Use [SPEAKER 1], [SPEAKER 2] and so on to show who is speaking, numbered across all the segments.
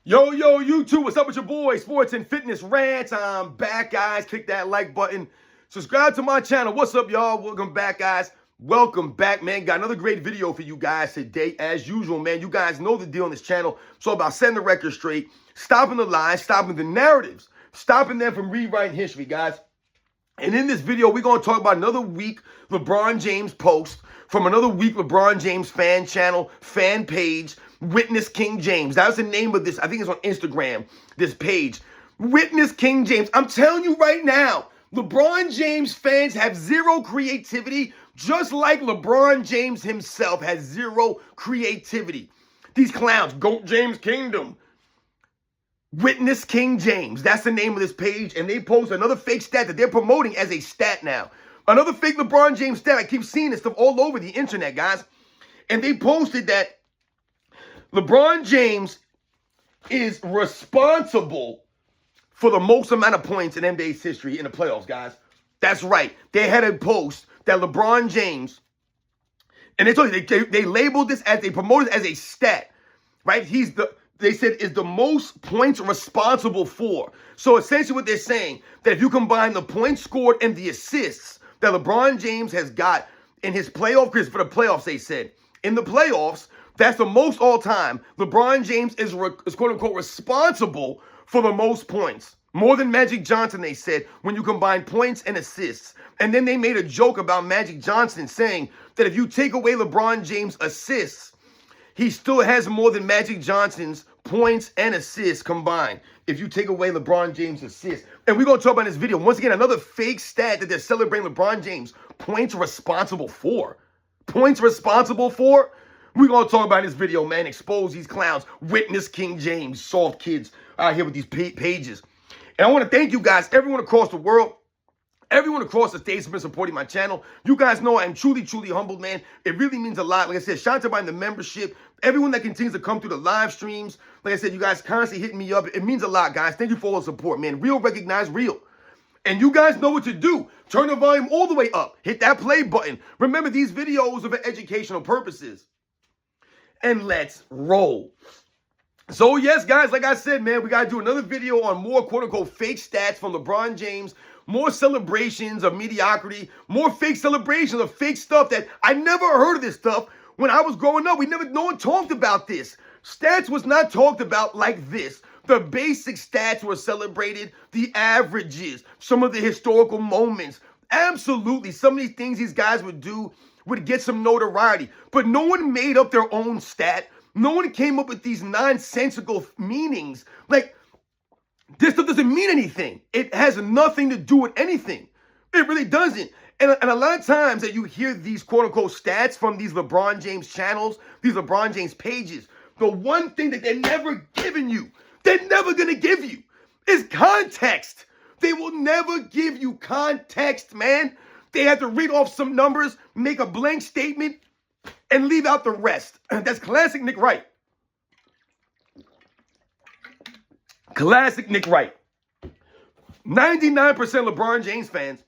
[SPEAKER 1] Yo, YouTube, what's up with your boy? Sports and Fitness Rants. I'm back, guys. Click that like button. Subscribe to my channel. What's up, y'all? Welcome back, guys. Welcome back, man. Got another great video for you guys today. As usual, man, you guys know the deal on this channel. It's all about setting the record straight, stopping the lies, stopping the narratives, stopping them from rewriting history, guys. And in this video, we're going to talk about another week LeBron James post from another week LeBron James fan channel, fan page, Witness King James. That was the name of this. I think it's on Instagram, this page. Witness King James. I'm telling you right now, LeBron James fans have zero creativity, just like LeBron James himself has zero creativity. These clowns, GOAT James Kingdom. Witness King James. That's the name of this page. And they post another fake stat that they're promoting as a stat now. Another fake LeBron James stat. I keep seeing this stuff all over the internet, guys. And they posted that LeBron James is responsible for the most amount of points in NBA's history in the playoffs, guys. That's right. They had a post that LeBron James, and they labeled this as, they promoted it as a stat, right? They said is the most points responsible for. So essentially what they're saying, that if you combine the points scored and the assists that LeBron James has got in his playoff career, for the playoffs, they said, in the playoffs, that's the most all time. LeBron James is quote unquote responsible for the most points. More than Magic Johnson, they said, when you combine points and assists. And then they made a joke about Magic Johnson saying that if you take away LeBron James' assists, he still has more than Magic Johnson's points and assists combined. If you take away LeBron James' assists. And we're going to talk about in this video. Once again, another fake stat that they're celebrating LeBron James. Points responsible for. Points responsible for. We're going to talk about in this video, man. Expose these clowns. Witness King James. Soft kids out here with these pages. And I want to thank you guys, everyone across the world. Everyone across the states has been supporting my channel. You guys know I am truly, truly humbled, man. It really means a lot. Like I said, shout out to everybody in the membership. Everyone that continues to come through the live streams. Like I said, you guys constantly hitting me up. It means a lot, guys. Thank you for all the support, man. Real recognize real. And you guys know what to do. Turn the volume all the way up. Hit that play button. Remember, these videos are for educational purposes. And let's roll. So yes, guys, like I said, man, we got to do another video on more quote-unquote fake stats from LeBron James, more celebrations of mediocrity, more fake celebrations of fake stuff that I never heard of this stuff when I was growing up. No one talked about this. Stats was not talked about like this. The basic stats were celebrated, the averages, some of the historical moments. Absolutely, some of these things these guys would do would get some notoriety, but no one made up their own stat. No one came up with these nonsensical meanings. Like, this stuff doesn't mean anything. It has nothing to do with anything. It really doesn't. And a lot of times that you hear these quote-unquote stats from these LeBron James channels, these LeBron James pages, the one thing that they're never giving you, they're never going to give you, is context. They will never give you context, man. They have to read off some numbers, make a blank statement, and leave out the rest. That's classic Nick Wright. Classic Nick Wright. 99% LeBron James fans,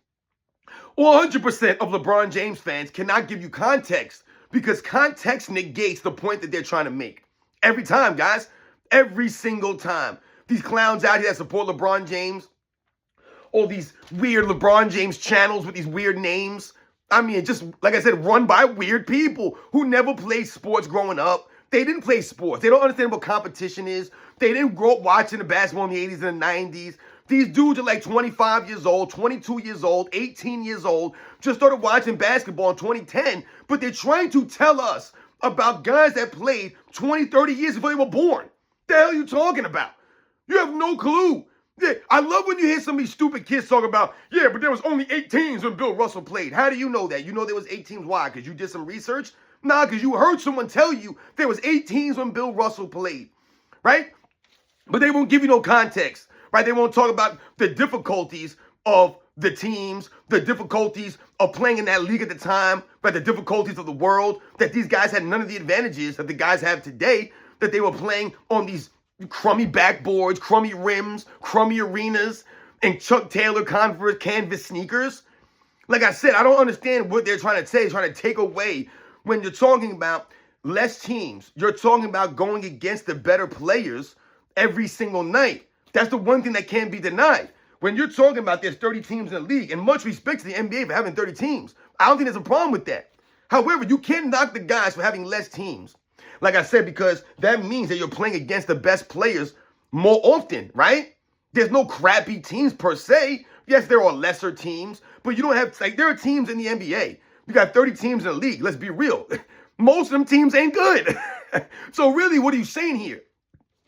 [SPEAKER 1] or 100% of LeBron James fans cannot give you context because context negates the point that they're trying to make. Every time, guys. Every single time. These clowns out here that support LeBron James, all these weird LeBron James channels with these weird names. I mean, just, like I said, run by weird people who never played sports growing up. They didn't play sports. They don't understand what competition is. They didn't grow up watching the basketball in the 80s and the 90s. These dudes are like 25 years old, 22 years old, 18 years old, just started watching basketball in 2010, but they're trying to tell us about guys that played 20, 30 years before they were born. The hell are you talking about? You have no clue. Yeah, I love when you hear some of these stupid kids talk about, yeah, but there was only 8 teams when Bill Russell played. How do you know that? You know there was 8 teams. Why? Because you did some research? Nah, because you heard someone tell you there was 8 teams when Bill Russell played, right? But they won't give you no context, right? They won't talk about the difficulties of the teams, the difficulties of playing in that league at the time, right? The difficulties of the world, that these guys had none of the advantages that the guys have today, that they were playing on these crummy backboards, crummy rims, crummy arenas, and Chuck Taylor Converse canvas sneakers. Like I said, I don't understand what they're trying to say, trying to take away when you're talking about less teams. You're talking about going against the better players every single night. That's the one thing that can't be denied. When you're talking about there's 30 teams in the league, and much respect to the NBA for having 30 teams, I don't think there's a problem with that. However, you can't knock the guys for having less teams. Like I said, because that means that you're playing against the best players more often, right? There's no crappy teams per se. Yes, there are lesser teams, but you don't have, like, there are teams in the NBA. You got 30 teams in the league. Let's be real. Most of them teams ain't good. So really, what are you saying here?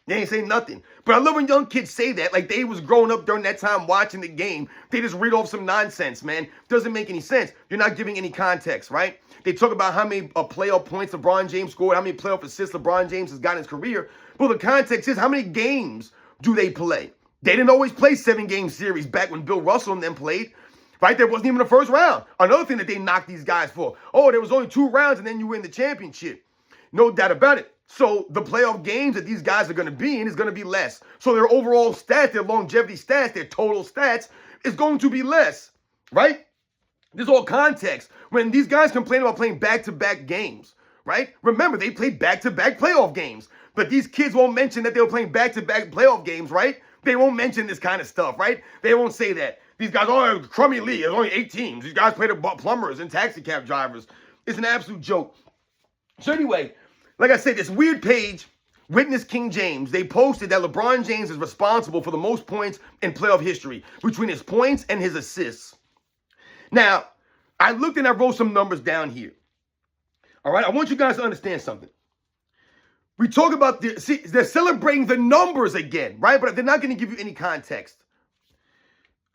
[SPEAKER 1] They ain't saying nothing. But I love when young kids say that, like they was growing up during that time watching the game. They just read off some nonsense, man. Doesn't make any sense. You're not giving any context, right? They talk about how many playoff points LeBron James scored, how many playoff assists LeBron James has got in his career. Well, the context is how many games do they play? They didn't always play 7-game series back when Bill Russell and them played. Right? There wasn't even a first round. Another thing that they knocked these guys for. Oh, there was only 2 rounds and then you win the championship. No doubt about it. So the playoff games that these guys are going to be in is going to be less. So their overall stats, their longevity stats, their total stats is going to be less, right? There's all context. When these guys complain about playing back-to-back games, right? Remember, they played back-to-back playoff games. But these kids won't mention that they were playing back-to-back playoff games, right? They won't mention this kind of stuff, right? They won't say that. These guys, oh, crummy league. There's only 8 teams. These guys play the plumbers and taxi cab drivers. It's an absolute joke. So anyway, like I said, this weird page, Witness King James, they posted that LeBron James is responsible for the most points in playoff history between his points and his assists. Now, I looked and I wrote some numbers down here. All right, I want you guys to understand something. We talk about, they're celebrating the numbers again, right? But they're not going to give you any context.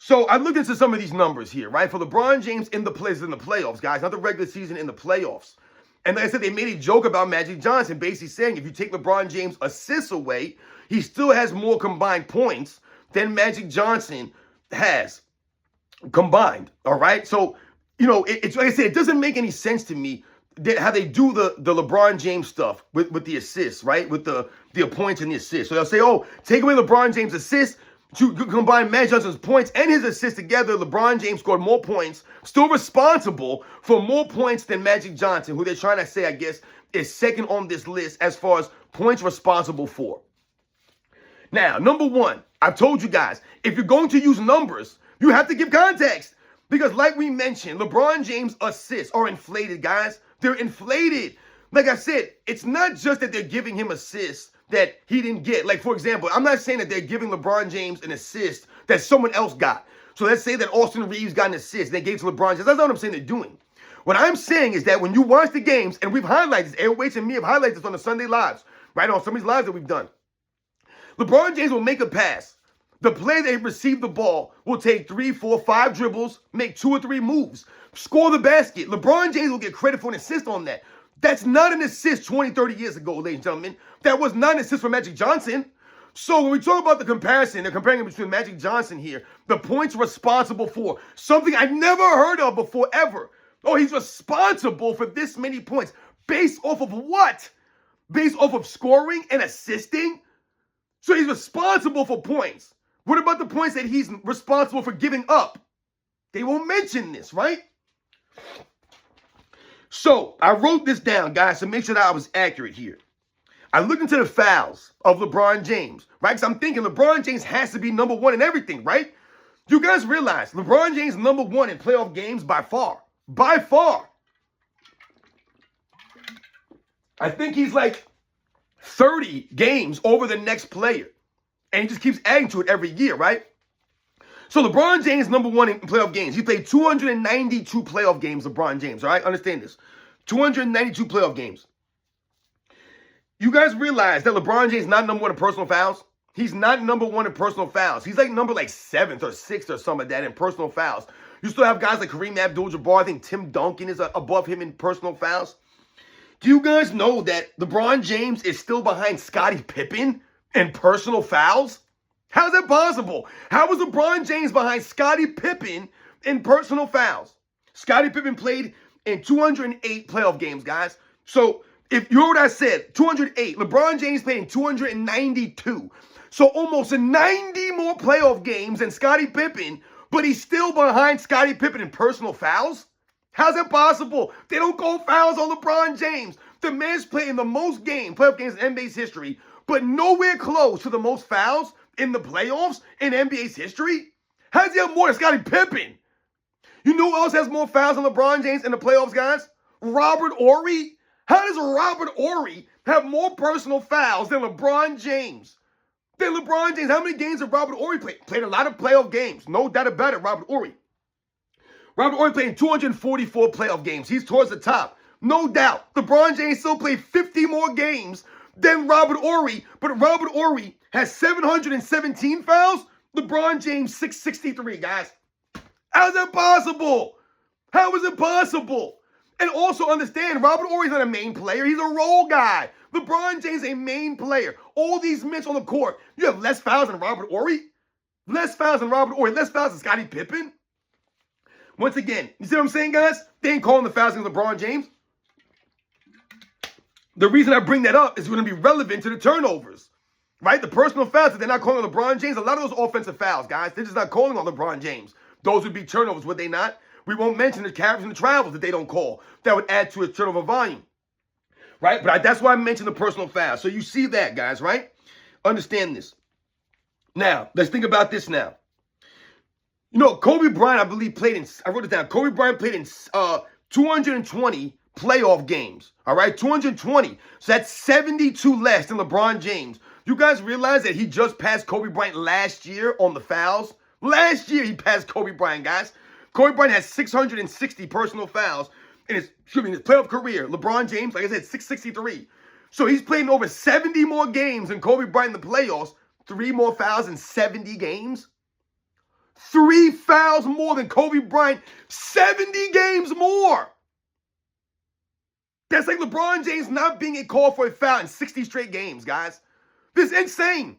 [SPEAKER 1] So I looked into some of these numbers here, right? For LeBron James in the playoffs, guys, not the regular season, in the playoffs. And like I said, they made a joke about Magic Johnson, basically saying if you take LeBron James' assists away, he still has more combined points than Magic Johnson has combined, all right? So, you know, it's like I said, it doesn't make any sense to me how they do the LeBron James stuff with the assists, right? With the points and the assists. So they'll say, oh, take away LeBron James' assists, to combine Magic Johnson's points and his assists together, LeBron James scored more points, still responsible for more points than Magic Johnson, who they're trying to say, I guess, is second on this list as far as points responsible for. Now, number one, I've told you guys, if you're going to use numbers, you have to give context. Because like we mentioned, LeBron James' assists are inflated, guys. They're inflated. Like I said, it's not just that they're giving him assists that he didn't get. Like, for example, I'm not saying that they're giving LeBron James an assist that someone else got. So let's say that Austin Reeves got an assist and they gave it to LeBron James. That's not what I'm saying they're doing. What I'm saying is that when you watch the games, and we've highlighted this, Airways and me have highlighted this on the Sunday Lives, right, on some of these lives that we've done. LeBron James will make a pass. The player that received the ball will take 3, 4, 5 dribbles, make 2 or 3 moves, score the basket. LeBron James will get credit for an assist on that. That's not an assist 20, 30 years ago, ladies and gentlemen. That was not an assist for Magic Johnson. So when we talk about the comparison, they're comparing it between Magic Johnson here, the points responsible for, something I never heard of before, ever. Oh, he's responsible for this many points. Based off of what? Based off of scoring and assisting? So he's responsible for points. What about the points that he's responsible for giving up? They won't mention this, right? So I wrote this down, guys, to make sure that I was accurate here. I looked into the fouls of LeBron James, right? Because I'm thinking LeBron James has to be number 1 in everything, right? You guys realize LeBron James number 1 in playoff games by far. By far. I think he's like 30 games over the next player. And he just keeps adding to it every year, right? So LeBron James number 1 in playoff games. He played 292 playoff games, LeBron James, all right? Understand this. 292 playoff games. You guys realize that LeBron James is not number 1 in personal fouls? He's not number 1 in personal fouls. He's like number 7th or 6th or something like that in personal fouls. You still have guys like Kareem Abdul-Jabbar. I think Tim Duncan is above him in personal fouls. Do you guys know that LeBron James is still behind Scottie Pippen in personal fouls? How is that possible? How was LeBron James behind Scottie Pippen in personal fouls? Scottie Pippen played in 208 playoff games, guys. So if you heard what I said, 208. LeBron James played in 292. So almost 90 more playoff games than Scottie Pippen, but he's still behind Scottie Pippen in personal fouls? How's that possible? They don't call fouls on LeBron James. The man's playing the most playoff games in NBA's history, but nowhere close to the most fouls in the playoffs in NBA's history. How does he have more than Scottie Pippen? You know who else has more fouls than LeBron James in the playoffs, guys? Robert Horry. How does Robert Horry have more personal fouls than LeBron James? How many games have Robert Horry played? Played a lot of playoff games. No doubt about it, Robert Horry. Robert Horry played in 244 playoff games. He's towards the top. No doubt. LeBron James still played 50 more games than Robert Horry, but Robert Horry has 717 fouls. LeBron James, 663, guys. How is that possible? How is it possible? And also understand, Robert Horry's not a main player. He's a role guy. LeBron James is a main player. All these minutes on the court, you have less fouls than Robert Horry? Less fouls than Robert Horry. Less fouls than Scottie Pippen? Once again, you see what I'm saying, guys? They ain't calling the fouls against LeBron James. The reason I bring that up is going to be relevant to the turnovers, right? The personal fouls that they're not calling LeBron James, a lot of those offensive fouls, guys, they're just not calling on LeBron James. Those would be turnovers, would they not? We won't mention the carries and the travels that they don't call. That would add to his turnover volume, right? But that's why I mentioned the personal fouls. So you see that, guys, right? Understand this. Now, let's think about this now. You know, Kobe Bryant, I believe, played in, I wrote it down. Kobe Bryant played in 220 playoff games, all right? 220. So that's 72 less than LeBron James. You guys realize that he just passed Kobe Bryant last year on the fouls? Last year, he passed Kobe Bryant, guys. Kobe Bryant has 660 personal fouls in his playoff career. LeBron James, like I said, 663. So he's playing over 70 more games than Kobe Bryant in the playoffs. 3 more fouls in 70 games. 3 fouls more than Kobe Bryant. 70 games more. That's like LeBron James not being called for a foul in 60 straight games, guys. This is insane.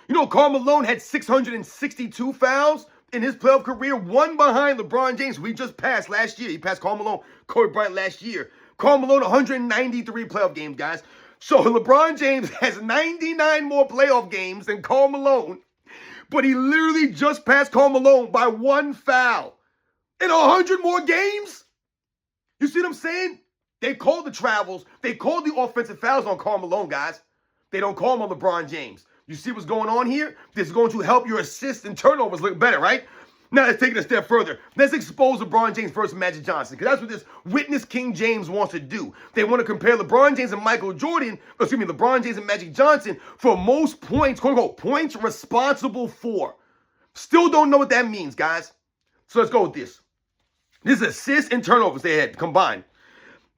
[SPEAKER 1] You know, Karl Malone had 662 fouls in his playoff career, one behind LeBron James, who he just passed last year. He passed Karl Malone, Kobe Bryant last year. Karl Malone, 193 playoff games, guys. So LeBron James has 99 more playoff games than Karl Malone, but he literally just passed Karl Malone by 1 foul in 100 more games. You see what I'm saying? They called the travels. They called the offensive fouls on Karl Malone, guys. They don't call them on LeBron James. You see what's going on here? This is going to help your assists and turnovers look better, right? Now let's take it a step further. Let's expose LeBron James versus Magic Johnson, because that's what this witness King James wants to do. They want to compare LeBron James and LeBron James and Magic Johnson for most points, quote unquote, points responsible for. Still don't know what that means, guys. So let's go with this. This is assists and turnovers they had combined.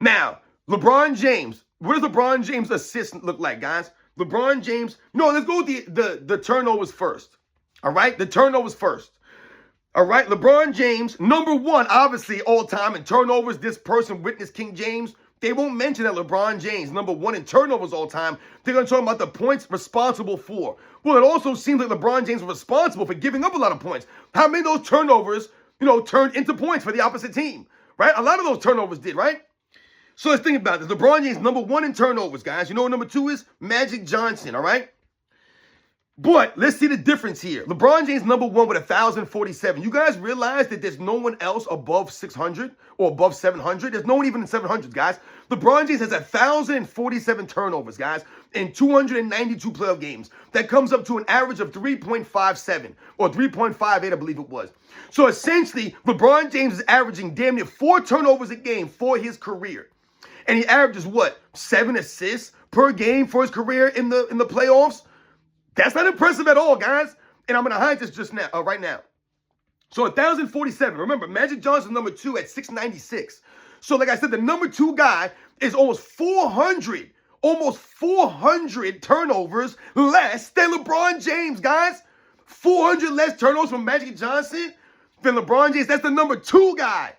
[SPEAKER 1] Now, LeBron James, what does LeBron James' assist look like, guys? LeBron James, no, let's go with the turnovers first. All right? The turnovers first. All right? LeBron James, number 1, obviously, all time in turnovers. This person, witness King James, they won't mention that LeBron James, number 1 in turnovers all time. They're going to talk about the points responsible for. Well, it also seems like LeBron James was responsible for giving up a lot of points. How many of those turnovers, turned into points for the opposite team? Right? A lot of those turnovers did, right? So let's think about this. LeBron James, number 1 in turnovers, guys. You know what number 2 is? Magic Johnson, all right? But let's see the difference here. LeBron James, number 1 with 1,047. You guys realize that there's no one else above 600 or above 700? There's no one even in 700s, guys. LeBron James has 1,047 turnovers, guys, in 292 playoff games. That comes up to an average of 3.57 or 3.58, I believe it was. So essentially, LeBron James is averaging damn near 4 turnovers a game for his career. And he averages, what, 7 assists per game for his career in the playoffs? That's not impressive at all, guys. And I'm going to hide this just now, right now. So 1,047. Remember, Magic Johnson number 2 at 696. So like I said, the number 2 guy is almost 400 turnovers less than LeBron James, guys. 400 less turnovers from Magic Johnson than LeBron James. That's the number 2 guy.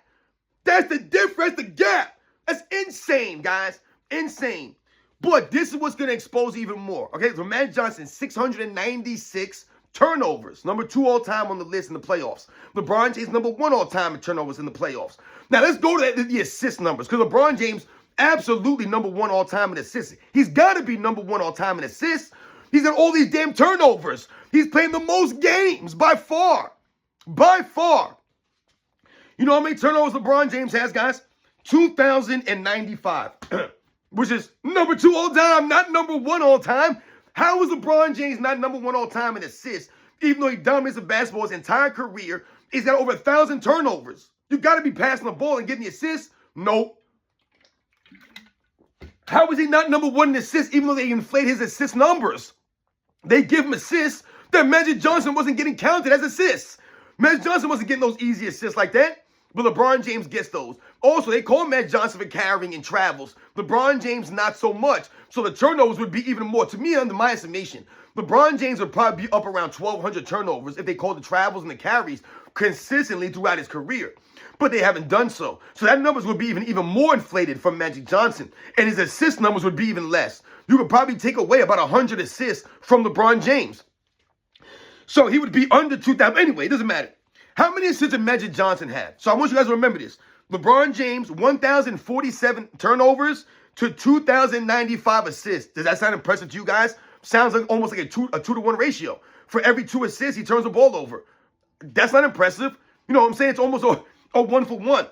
[SPEAKER 1] That's the difference, the gap. That's insane, guys. Insane. But this is what's going to expose even more. Okay, so Magic Johnson, 696 turnovers. Number 2 all-time on the list in the playoffs. LeBron James, number 1 all-time in turnovers in the playoffs. Now, let's go to the assist numbers, because LeBron James, absolutely number 1 all-time in assists. He's got to be number 1 all-time in assists. He's got all these damn turnovers. He's playing the most games by far. By far. You know how many turnovers LeBron James has, guys? 2,095. Which is number 2 all time, not number 1 all time. How is LeBron James not number one all time in assists, even though he dominates the basketball his entire career? He's got over 1,000 turnovers. You got to be passing the ball and getting the assists? Nope. How is he not number one in assists, even though they inflate his assist numbers? They give him assists that Magic Johnson wasn't getting counted as assists. Magic Johnson wasn't getting those easy assists like that, but LeBron James gets those. Also, they call Magic Johnson for carrying and travels. LeBron James, not so much. So the turnovers would be even more. To me, under my estimation, LeBron James would probably be up around 1,200 turnovers if they called the travels and the carries consistently throughout his career. But they haven't done so. So that numbers would be even more inflated from Magic Johnson. And his assist numbers would be even less. You could probably take away about 100 assists from LeBron James. So he would be under 2,000. Anyway, it doesn't matter. How many assists did Magic Johnson have? So I want you guys to remember this. LeBron James, 1,047 turnovers to 2,095 assists. Does that sound impressive to you guys? Sounds like almost like a 2-to-1 ratio. For every 2 assists, he turns the ball over. That's not impressive. You know what I'm saying? It's almost a 1-for-1.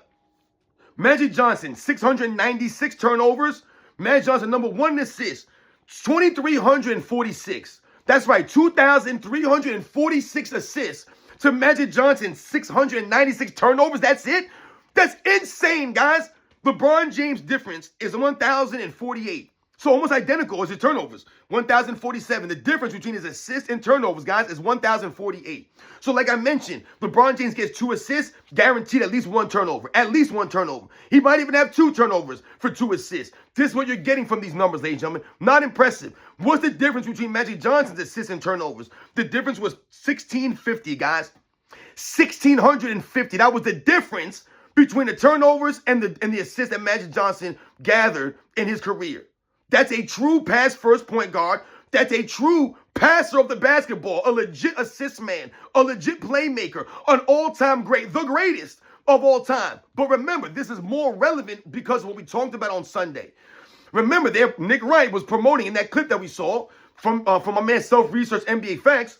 [SPEAKER 1] Magic Johnson, 696 turnovers. Magic Johnson, number 1 in assists, 2,346. That's right, 2,346 assists to Magic Johnson, 696 turnovers. That's it? That's insane, guys. LeBron James' difference is 1,048. So almost identical as his turnovers, 1,047. The difference between his assists and turnovers, guys, is 1,048. So like I mentioned, LeBron James gets 2 assists, guaranteed at least 1 turnover. At least 1 turnover. He might even have 2 turnovers for 2 assists. This is what you're getting from these numbers, ladies and gentlemen. Not impressive. What's the difference between Magic Johnson's assists and turnovers? The difference was 1,650, guys. 1,650. That was the difference between the turnovers and the assists that Magic Johnson gathered in his career. That's a true pass-first point guard. That's a true passer of the basketball, a legit assist man, a legit playmaker, an all-time great, the greatest of all time. But remember, this is more relevant because of what we talked about on Sunday. Remember, Nick Wright was promoting in that clip that we saw from my man Self-Research NBA Facts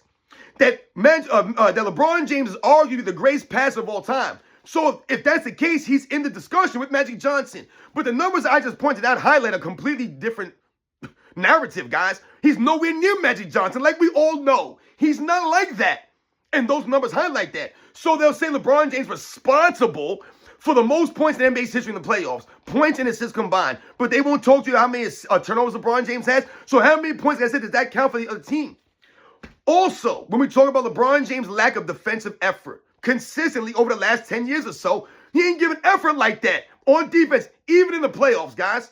[SPEAKER 1] that LeBron James is arguably the greatest passer of all time. So if that's the case, he's in the discussion with Magic Johnson. But the numbers I just pointed out highlight a completely different narrative, guys. He's nowhere near Magic Johnson, like we all know. He's not like that. And those numbers highlight that. So they'll say LeBron James responsible for the most points in NBA's history in the playoffs. Points and assists combined. But they won't talk to you how many turnovers LeBron James has. So how many points, like I said, does that count for the other team? Also, when we talk about LeBron James' lack of defensive effort, consistently over the last 10 years or so, he ain't giving effort like that on defense, even in the playoffs, guys.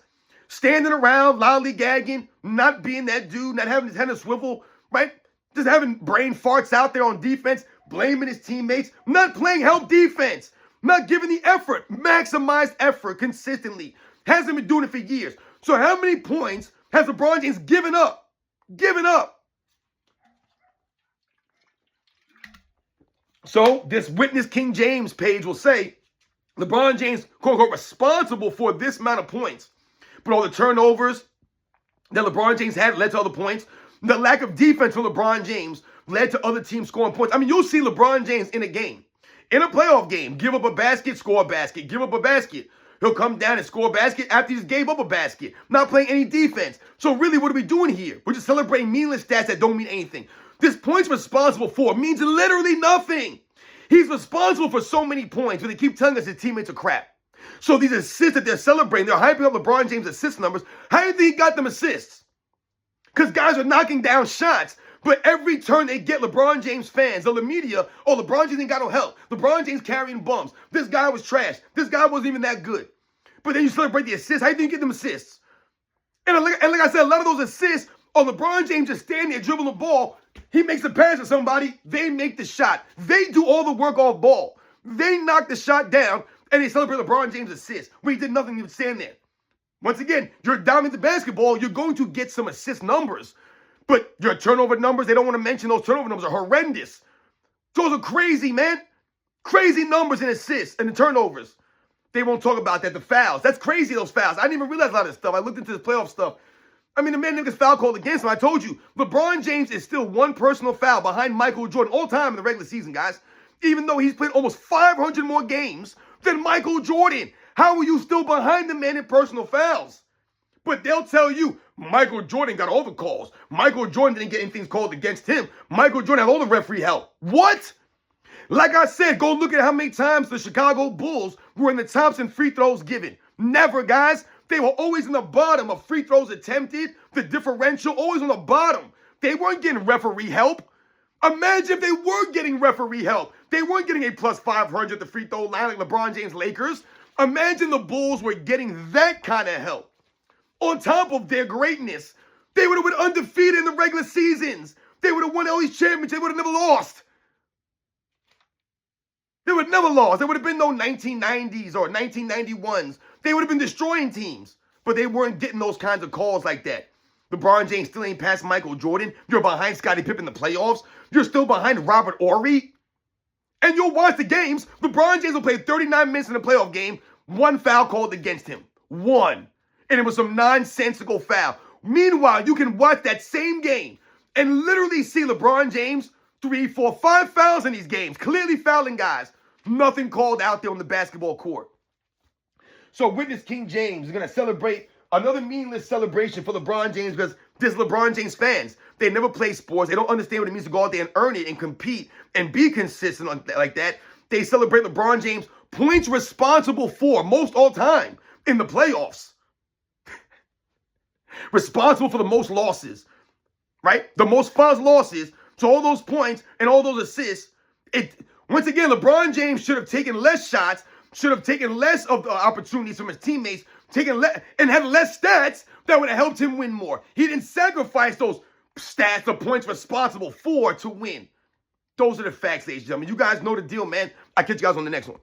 [SPEAKER 1] Standing around, lollygagging, not being that dude, not having his head in a swivel, right? Just having brain farts out there on defense, blaming his teammates, not playing help defense, not giving the effort, maximized effort consistently. Hasn't been doing it for years. So how many points has LeBron James given up? Given up. So this Witness King James page will say LeBron James, quote unquote, responsible for this amount of points. But all the turnovers that LeBron James had led to other points. The lack of defense from LeBron James led to other teams scoring points. I mean, you'll see LeBron James in a game, in a playoff game, give up a basket, score a basket, give up a basket. He'll come down and score a basket after he just gave up a basket, not playing any defense. So really, what are we doing here? We're just celebrating meaningless stats that don't mean anything. This point's responsible for means literally nothing. He's responsible for so many points, but they keep telling us his teammates are crap. So these assists that they're celebrating, they're hyping up LeBron James' assist numbers. How do you think he got them assists? Because guys are knocking down shots, but every turn they get, LeBron James fans, the media, oh, LeBron James ain't got no help. LeBron James carrying bums. This guy was trash. This guy wasn't even that good. But then you celebrate the assists. How do you think you get them assists? And like I said, a lot of those assists, oh, LeBron James just standing there dribbling the ball. He makes a pass to somebody. They make the shot. They do all the work off ball. They knock the shot down, and they celebrate LeBron James' assist, where he did nothing to stand there. Once again, you're dominant the basketball, you're going to get some assist numbers. But your turnover numbers, they don't want to mention those turnover numbers are horrendous. Those are crazy, man. Crazy numbers in assists and the turnovers. They won't talk about that. The fouls. That's crazy, those fouls. I didn't even realize a lot of this stuff. I looked into this playoff stuff. I mean, the man niggas foul called against him. I told you, LeBron James is still one personal foul behind Michael Jordan all time in the regular season, guys. Even though he's played almost 500 more games than Michael Jordan. How are you still behind the man in personal fouls? But they'll tell you, Michael Jordan got all the calls. Michael Jordan didn't get anything called against him. Michael Jordan had all the referee help. What? Like I said, go look at how many times the Chicago Bulls were in the tops in free throws given. Never, guys. They were always in the bottom of free throws attempted. The differential, always on the bottom. They weren't getting referee help. Imagine if they were getting referee help. They weren't getting a plus 500 at the free throw line like LeBron James Lakers. Imagine the Bulls were getting that kind of help. On top of their greatness, they would have been undefeated in the regular seasons. They would have won all these championships. They would have never lost. They would have never lost. There would have been no 1990s or 1991s. They would have been destroying teams. But they weren't getting those kinds of calls like that. LeBron James still ain't past Michael Jordan. You're behind Scottie Pippen in the playoffs. You're still behind Robert Horry. And you'll watch the games. LeBron James will play 39 minutes in a playoff game. One foul called against him. One. And it was some nonsensical foul. Meanwhile, you can watch that same game and literally see LeBron James 3, 4, 5 fouls in these games. Clearly fouling guys. Nothing called out there on the basketball court. So witness King James is going to celebrate another meaningless celebration for LeBron James because this is LeBron James fans. They never play sports. They don't understand what it means to go out there and earn it and compete and be consistent like that. They celebrate LeBron James points responsible for most all time in the playoffs. Responsible for the most losses, right? The most finals losses. So all those points and all those assists. Once again, LeBron James should have taken less shots, should have taken less of the opportunities from his teammates, and had less stats that would have helped him win more. He didn't sacrifice those stats, the points responsible for to win. Those are the facts, ladies and gentlemen. You guys know the deal, man. I'll catch you guys on the next one.